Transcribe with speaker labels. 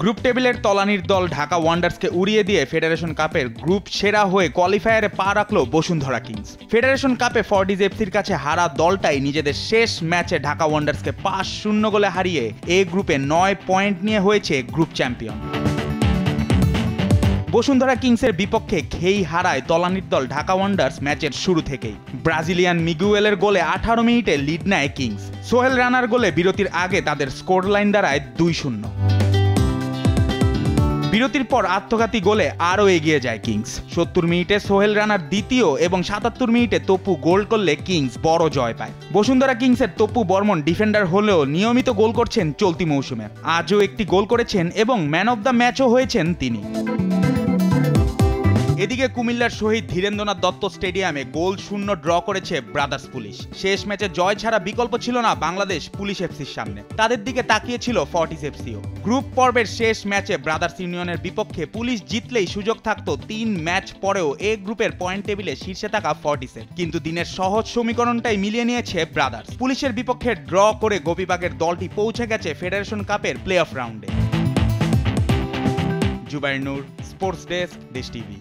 Speaker 1: Group টেবিলের তলানির দল ঢাকা ওয়ান্ডার্সকে উড়িয়ে দিয়ে ফেডারেশন কাপের গ্রুপ সেরা হয়ে কোয়ালিফায়ারে পা রাখল বসুন্ধরা কিংস। ফেডারেশন কাপে ফর্টিজ এফসির কাছে হারা দলটাই নিজেদের শেষ ম্যাচে ঢাকা ওয়ান্ডার্সকে 5-0 গোলে হারিয়ে এ গ্রুপে 9 পয়েন্ট নিয়ে হয়েছে গ্রুপ চ্যাম্পিয়ন। বসুন্ধরা কিংসের বিপক্ষে খেই হারায় তলানির দল ঢাকা ওয়ান্ডার্স ম্যাচের শুরু থেকেই। ব্রাজিলিয়ান মিগুয়েলের গোলে 18 মিনিটে লিড নেয় কিংস। সোহেল রানার গোলে বিরতির আগে তাদের স্কোর লাইন দাঁড়ায় 2-0। বিরতির পর আত্মঘাতী গোলে আরও এগিয়ে যায় কিংস। 70 মিনিটে সোহেল রানার দ্বিতীয় এবং 77 মিনিটে তপু গোল করলে কিংস বড় জয় পায়। বসুন্ধরা কিংসের তপু বর্মন ডিফেন্ডার হলেও নিয়মিত গোল করছেন চলতি মৌসুমে। আজও একটি গোল করেছেন এবং ম্যান অব দ্য ম্যাচও হয়েছেন তিনি। এদিকে কুমিল্লার শহীদ ধীরেন্দ্রনাথ দত্ত স্টেডিয়ামে গোল শূন্য ড্র করেছে ব্রাদার্স পুলিশ। শেষ ম্যাচে জয় ছাড়া বিকল্প ছিল না বাংলাদেশ পুলিশ এফসির সামনে। তাদের দিকে তাকিয়েছিল ফর্টিজ এফসিও। গ্রুপ পর্বের শেষ ম্যাচে ব্রাদার্স ইউনিয়নের বিপক্ষে পুলিশ জিতলেই সুযোগ থাকতো 3 ম্যাচ পরেও এ গ্রুপের পয়েন্ট টেবিলে শীর্ষে থাকা ফর্টিসের। কিন্তু দিনের সহজ সমীকরণটাই মিলিয়ে নিয়েছে ব্রাদার্স। পুলিশের বিপক্ষে ড্র করে গোপীবাগের দলটি পৌঁছে গেছে ফেডারেশন কাপের প্লে অফ রাউন্ডে। জুবাইর নূর, স্পোর্টস ডেস্ক, দেশ টিভি।